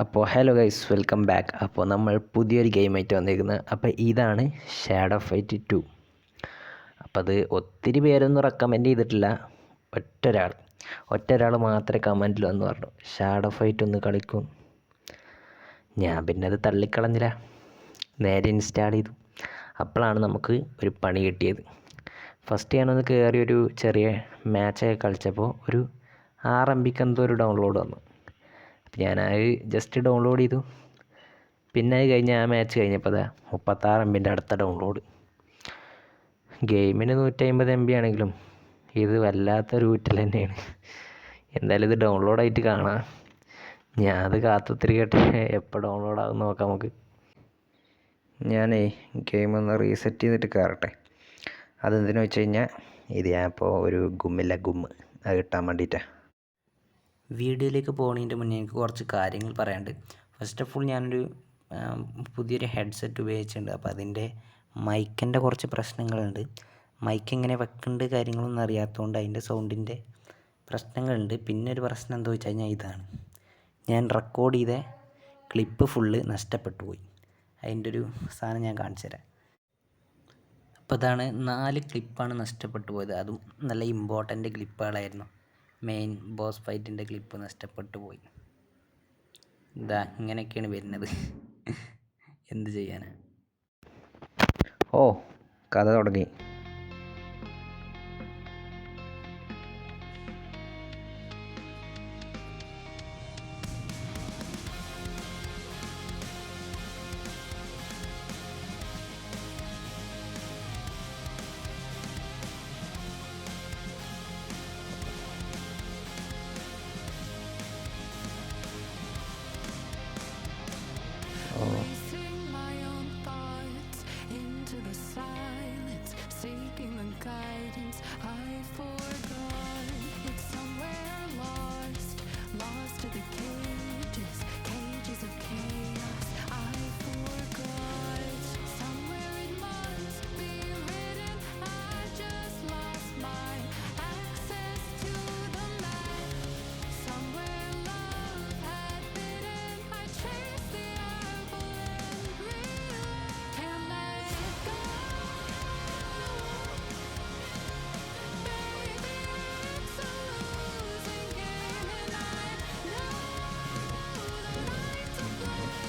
അപ്പോൾ hello guys, welcome back. അപ്പോൾ നമ്മൾ പുതിയൊരു ഗെയിമായിട്ട് വന്നിരിക്കുന്നത്. അപ്പോൾ ഇതാണ് ഷാഡോ ഫൈറ്റ് 2. അപ്പോൾ അത് ഒത്തിരി പേരൊന്നും റെക്കമെൻഡ് ചെയ്തിട്ടില്ല. ഒറ്റൊരാൾ മാത്രമേ കമൻറ്റിൽ വന്ന് പറഞ്ഞു ഷാഡോ ഫൈറ്റ് ഒന്ന് കളിക്കും. ഞാൻ പിന്നെ അത് തള്ളിക്കളഞ്ഞില്ല, നേരെ ഇൻസ്റ്റാൾ ചെയ്തു. അപ്പോഴാണ് നമുക്ക് ഒരു പണി കിട്ടിയത്. ഫസ്റ്റ് ഞാനൊന്ന് കയറി ഒരു ചെറിയ മാച്ചൊക്കെ കളിച്ചപ്പോൾ ഒരു 6 MB എന്തോ ഒരു ഡൗൺലോഡ് വന്നു. ഞാനത് ജസ്റ്റ് ഡൗൺലോഡ് ചെയ്തു. പിന്നെ അത് കഴിഞ്ഞ് ആ മാച്ച് കഴിഞ്ഞപ്പോൾ 36 MB അടുത്ത ഡൗൺലോഡ്. ഗെയിമിന് 150 MB ആണെങ്കിലും ഇത് വല്ലാത്തൊരു ഊറ്റൽ തന്നെയാണ്. എന്തായാലും ഇത് ഡൗൺലോഡായിട്ട് കാണാം. ഞാനത് കാത്തുത്തിരിക്കട്ടെ, എപ്പോൾ ഡൗൺലോഡ് ആകും നോക്കാം നമുക്ക്. ഞാനേ ഗെയിം ഒന്ന് റീസെറ്റ് ചെയ്തിട്ട് കയറട്ടെ. അതെന്തിനു വെച്ച് കഴിഞ്ഞാൽ ഇത് ഞാനിപ്പോൾ ഒരു ഗുമ്മ് അത് കിട്ടാൻ വേണ്ടിയിട്ടാണ്. വീഡിയോയിലേക്ക് പോകുന്നതിൻ്റെ മുന്നേ എനിക്ക് കുറച്ച് കാര്യങ്ങൾ പറയാനുണ്ട്. ഫസ്റ്റ് ഓഫ് ഓൾ ഞാനൊരു പുതിയൊരു ഹെഡ്സെറ്റ് ഉപയോഗിച്ചിട്ടുണ്ട്. അപ്പോൾ അതിൻ്റെ മൈക്കിൻ്റെ കുറച്ച് പ്രശ്നങ്ങളുണ്ട്. മൈക്ക് എങ്ങനെ വെക്കേണ്ട കാര്യങ്ങളൊന്നും അറിയാത്തതുകൊണ്ട് അതിൻ്റെ സൗണ്ടിൻ്റെ പ്രശ്നങ്ങളുണ്ട്. പിന്നെ ഒരു പ്രശ്നം എന്താ വെച്ച് കഴിഞ്ഞാൽ ഇതാണ്, ഞാൻ റെക്കോർഡ് ചെയ്ത ക്ലിപ്പ് ഫുള്ള് നഷ്ടപ്പെട്ടു പോയി. അതിൻ്റെ ഒരു സാധനം ഞാൻ കാണിച്ചു തരാം. അപ്പോൾ അതാണ് 4 ക്ലിപ്പാണ് നഷ്ടപ്പെട്ടു പോയത്. അതും നല്ല ഇമ്പോർട്ടൻ്റ് ക്ലിപ്പുകളായിരുന്നു. മെയിൻ ബോസ് ഫൈറ്റിൻ്റെ ക്ലിപ്പ് നഷ്ടപ്പെട്ടു പോയി. ഇങ്ങനെയൊക്കെയാണ് വരുന്നത്. എന്ത് ചെയ്യാനാ? ഓ, കഥ തുടങ്ങി. Racing my own thoughts into the silence, seeking the guidance I forgot. It's somewhere lost to the cages of chaos I forgot. Somewhere it must be written, I just lost my access to the map. Somewhere love had bitten, I chased the apple and realized can't let it go. Baby, it's a losing game, and I know that I'm to blame.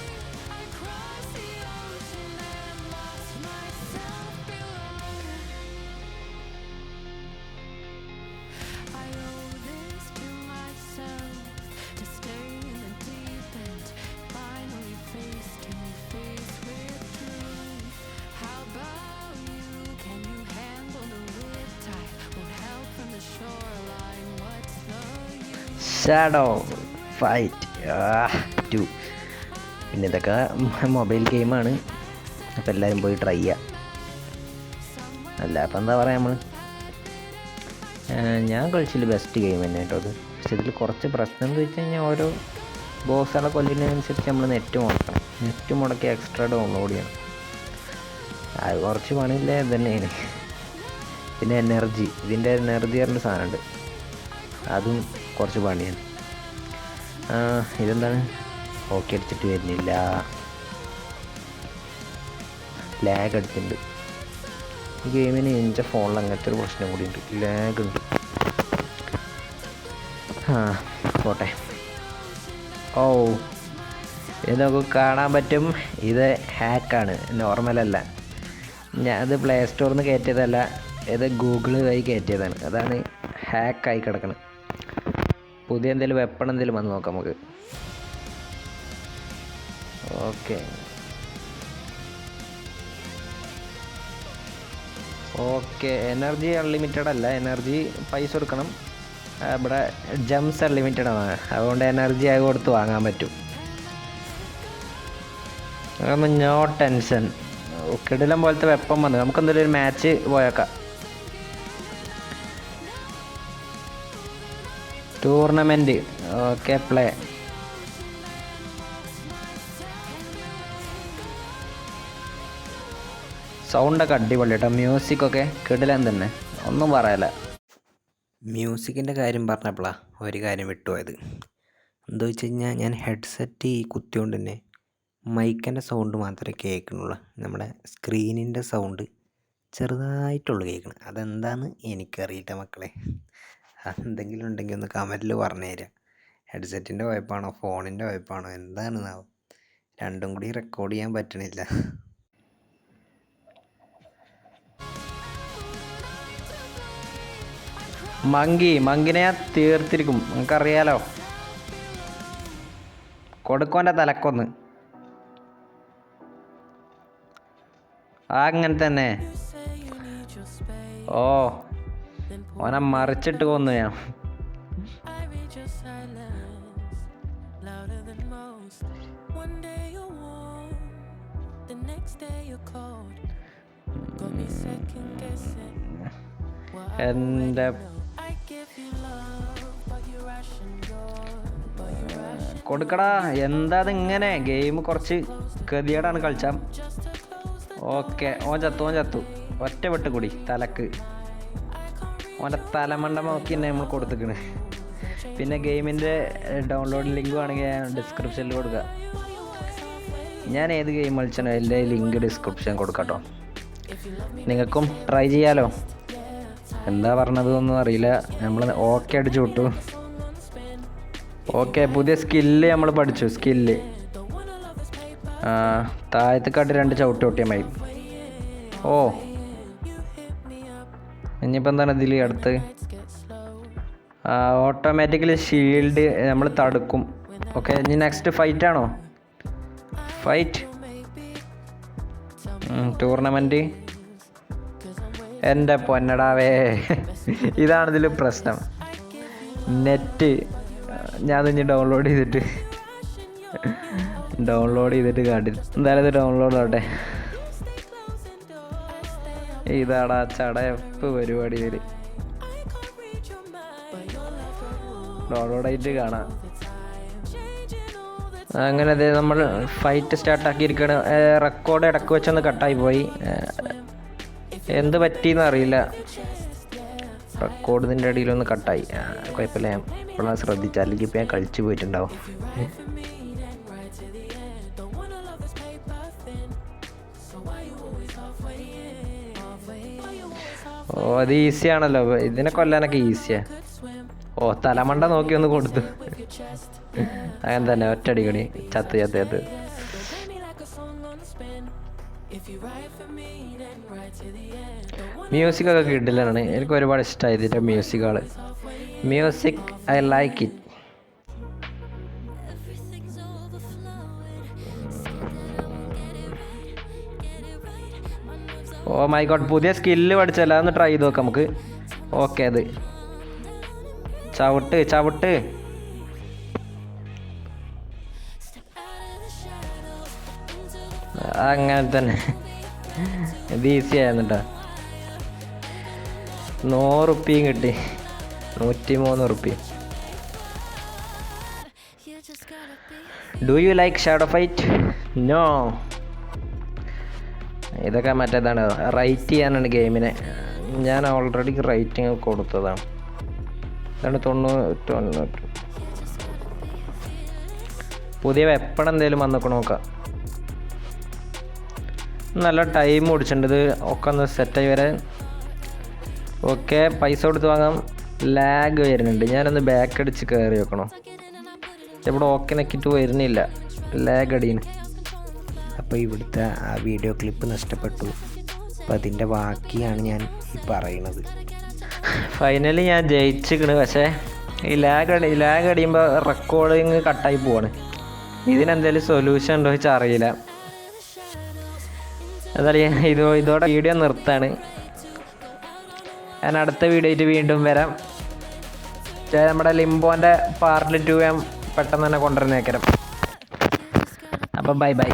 I crossed the ocean and lost myself below. I owe this to myself to stay in the deep end, finally face to face with truth. How about you? Can you handle the riptide? Won't help from the shoreline. What's the use? Shadow fight 2. പിന്നെ ഇതൊക്കെ mobile ഗെയിമാണ്. അപ്പോൾ എല്ലാവരും പോയി try ചെയ്യുക. അല്ല അപ്പം എന്താ പറയുക, ഞാൻ കളിച്ചതിൽ ബെസ്റ്റ് ഗെയിം തന്നെ കേട്ടോ അത്. പക്ഷെ ഇതിൽ കുറച്ച് പ്രശ്നം എന്ന് വെച്ച് കഴിഞ്ഞാൽ ഓരോ ബോസുകളെ കൊല്ലുന്നതിനനുസരിച്ച് നമ്മൾ നെറ്റ് മുടക്കണം. നെറ്റ് മുടക്കി എക്സ്ട്രാ ഡൗൺലോഡ് ചെയ്യണം. അത് കുറച്ച് പണിയില്ല തന്നെയാണ്. പിന്നെ ഇതിൻ്റെ എനർജി പറഞ്ഞ സാധനമുണ്ട്, അതും കുറച്ച് പണിയാണ്. ഇതെന്താണ് ഓക്കെ അടിച്ചിട്ട് വരുന്നില്ല, ലാഗ് അടിച്ചിട്ടുണ്ട്. ഈ ഗെയിമിന് എൻ്റെ ഫോണിൽ അങ്ങനത്തെ ഒരു പ്രശ്നം കൂടിയുണ്ട്, ലാഗ് ഉണ്ട്. പോട്ടെ. ഓ, ഇത് നമുക്ക് കാണാൻ പറ്റും, ഇത് ഹാക്കാണ്, നോർമലല്ല. ഞാനത് പ്ലേ സ്റ്റോറിൽ നിന്ന് കയറ്റിയതല്ല, ഇത് ഗൂഗിൾ വഴി കയറ്റിയതാണ്. അതാണ് ഹാക്കായി കിടക്കുന്നത്. പുതിയ എന്തെങ്കിലും വെപ്പൺ എന്തെങ്കിലും വന്ന് നോക്കാം നമുക്ക്. ഓക്കെ എനർജി അൺലിമിറ്റഡ് അല്ല, എനർജി പൈസ കൊടുക്കണം. ഇവിടെ ജംസ് അൺലിമിറ്റഡ് ആണ്, അതുകൊണ്ട് എനർജി ആയി കൊടുത്ത് വാങ്ങാൻ പറ്റും. അതൊന്നും നോ ടെൻഷൻ. കിടിലം പോലത്തെ വെപ്പം വന്ന് നമുക്ക് എന്തെങ്കിലും ഒരു മാച്ച് പോയേക്കാം. Tournament okay, play. സൗണ്ടൊക്കെ അടിപൊളി കേട്ടോ, മ്യൂസിക്കൊക്കെ കിടിലൻ തന്നെ, ഒന്നും പറയാല്ല. മ്യൂസിക്കിൻ്റെ കാര്യം പറഞ്ഞപ്പോഴാണ് ഒരു കാര്യം വിട്ടുപോയത്. എന്താ വെച്ച് കഴിഞ്ഞാൽ ഞാൻ ഹെഡ്സെറ്റ് ഈ കുത്തിയോണ്ട് തന്നെ മൈക്കിൻ്റെ സൗണ്ട് മാത്രമേ കേൾക്കണുള്ളൂ. നമ്മുടെ സ്ക്രീനിൻ്റെ സൗണ്ട് ചെറുതായിട്ടുള്ളൂ കേൾക്കണം. അതെന്താണെന്ന് എനിക്കറിയില്ല മക്കളെ. എന്തെങ്കിലും ഉണ്ടെങ്കിൽ ഒന്ന് കമൻറ്റിൽ പറഞ്ഞു തരാം. ഹെഡ്സെറ്റിൻ്റെ കുഴപ്പമാണോ ഫോണിൻ്റെ കുഴപ്പമാണോ എന്താണെന്നാവും, രണ്ടും കൂടി റെക്കോർഡ് ചെയ്യാൻ പറ്റണില്ല. മങ്കിനെ ഞാൻ തീർത്തിരിക്കും, നിങ്ങൾക്കറിയാലോ. കൊടുക്കോൻ്റെ തലക്കൊന്ന് അങ്ങനെ തന്നെ. ഓ ഓനെ മറിച്ചിട്ട് കൊന്നു ഞാൻ. എൻ്റെ കൊടുക്കടാ. എന്താ ഇങ്ങനെ ഗെയിം കുറച്ച് ഗതികേടാണ് കളിച്ചാൽ. ഓക്കെ, ഓൻ ചത്തു. ഒറ്റ വെട്ട് കൂടി തലക്ക്. ഓൻ്റെ തലമണ്ട നോക്കി തന്നെ നമ്മൾ കൊടുത്തിക്കണ്. പിന്നെ ഗെയിമിൻ്റെ ഡൗൺലോഡ് ലിങ്ക് വേണമെങ്കിൽ ഞാൻ ഡിസ്ക്രിപ്ഷനിൽ കൊടുക്കുക. ഞാൻ ഏത് ഗെയിം കളിച്ചാലോ എൻ്റെ ലിങ്ക് ഡിസ്ക്രിപ്ഷൻ കൊടുക്കാം കേട്ടോ. നിങ്ങൾക്കും ട്രൈ ചെയ്യാലോ. എന്താ പറഞ്ഞതൊന്നും അറിയില്ല. നമ്മൾ ഓക്കെ അടിച്ചു വിട്ടു. ഓക്കെ, പുതിയ സ്കില്ല് നമ്മൾ പഠിച്ചു. സ്കില്ല് താഴത്തേക്കാട്ട് 2 ചവിട്ടി ഓട്ടിയാൽ മതി. ഓ ഇനിയിപ്പോൾ എന്താണ് ഇതിൽ അടുത്ത്? ഓട്ടോമാറ്റിക്കലി ഷീൽഡ് നമ്മൾ തടുക്കും. ഓക്കെ, ഇനി നെക്സ്റ്റ് ഫൈറ്റ് ആണോ? Fight tournament. എൻ്റെ പൊന്നടാവേ, ഇതാണ് ഇതിൽ പ്രശ്നം. നെറ്റ് ഞാൻ ഇനി ഡൗൺലോഡ് ചെയ്തിട്ട് കാട്ടി. എന്തായാലും ഇത് ഡൗൺലോഡ് ആവട്ടെ. ഇതാടാ ചടയപ്പ് പരിപാടി. ഇതിൽ ഡൗൺലോഡായിട്ട് കാണാം. അങ്ങനെ അതെ നമ്മൾ ഫൈറ്റ് സ്റ്റാർട്ടാക്കിയിരിക്കുകയാണ്. റെക്കോർഡ് ഇടയ്ക്ക് വെച്ചൊന്ന് കട്ടായി പോയി. എന്ത് പറ്റിയെന്ന് അറിയില്ല. റെക്കോർഡിൻ്റെ ഇടയിലൊന്ന് കട്ടായി. കുഴപ്പമില്ല, ഞാൻ ഇപ്പോഴാണ് ശ്രദ്ധിച്ചാൽ, അല്ലെങ്കിൽ ഇപ്പോൾ ഞാൻ കളിച്ച് പോയിട്ടുണ്ടാവും. ഓ അത് ഈസിയാണല്ലോ, ഇതിനെ കൊല്ലാനൊക്കെ ഈസിയാ. ഓ തലമണ്ട നോക്കി ഒന്ന് കൊടുത്തു. അങ്ങനെ തന്നെ ഒറ്റടിക്കണി ചത്ത്. മ്യൂസിക്കൊക്കെ കിട്ടില്ലാണ്. എനിക്ക് ഒരുപാട് ഇഷ്ടമായി ഇതിൻ്റെ മ്യൂസിക്കുകൾ. I like it. Oh my God, പുതിയ സ്കില്ല് പഠിച്ചല്ല, ഒന്ന് ട്രൈ ചെയ്ത് നോക്കാം നമുക്ക്. ഓക്കെ, അത് ചവിട്ട്. അങ്ങനെ തന്നെ. ഇത് ഈസി ആയിരുന്നു കേട്ടോ. 100 റുപ്പിയും കിട്ടി. 103 rupee. Do you like shadow fight? No. ഇതൊക്കെ മറ്റേതാണ്, റൈറ്റ് ചെയ്യാനാണ് ഗെയിമിനെ. ഞാൻ ഓൾറെഡി റേറ്റിംഗ് കൊടുത്തതാണ്. ഇതാണ് 90. പുതിയ വെപ്പൺ എന്തെങ്കിലും വന്നൊക്കെ നോക്കാം. നല്ല ടൈം ഓടിച്ചിട്ടുണ്ട് ഇത് ഒക്കെ ഒന്ന് സെറ്റായി വരാൻ. ഓക്കെ, പൈസ കൊടുത്ത് വാങ്ങാം. ലാഗ് വരുന്നുണ്ട്. ഞാനൊന്ന് ബാക്ക് അടിച്ച് കയറി വെക്കണം. ഇവിടെ ഓക്കെ നക്കിയിട്ട് വരുന്നില്ല, ലാഗ് അടിയാണ്. അപ്പോൾ ഇവിടുത്തെ ആ വീഡിയോ ക്ലിപ്പ് നഷ്ടപ്പെട്ടു. അപ്പോൾ അതിൻ്റെ ബാക്കിയാണ് ഞാൻ ഈ പറയുന്നത്. ഫൈനലി ഞാൻ ജയിച്ചിക്കണ്. പക്ഷേ ഈ ലാഗ് അടിയുമ്പോൾ റെക്കോർഡിങ് കട്ടായി പോവാണ്. ഇതിനെന്തെങ്കിലും സൊല്യൂഷൻ ഉണ്ടോ വെച്ചാൽ അറിയില്ല. എന്തായാലും ഇതോടെ വീഡിയോ നിർത്താണ്. ഞാൻ അടുത്ത വീഡിയോ ആയിട്ട് വീണ്ടും വരാം. നമ്മുടെ ലിംബോൻ്റെ പാർട്ട് 2 ഞാൻ പെട്ടെന്ന് തന്നെ കൊണ്ടുവരുന്നേക്കരം. അപ്പം ബൈ.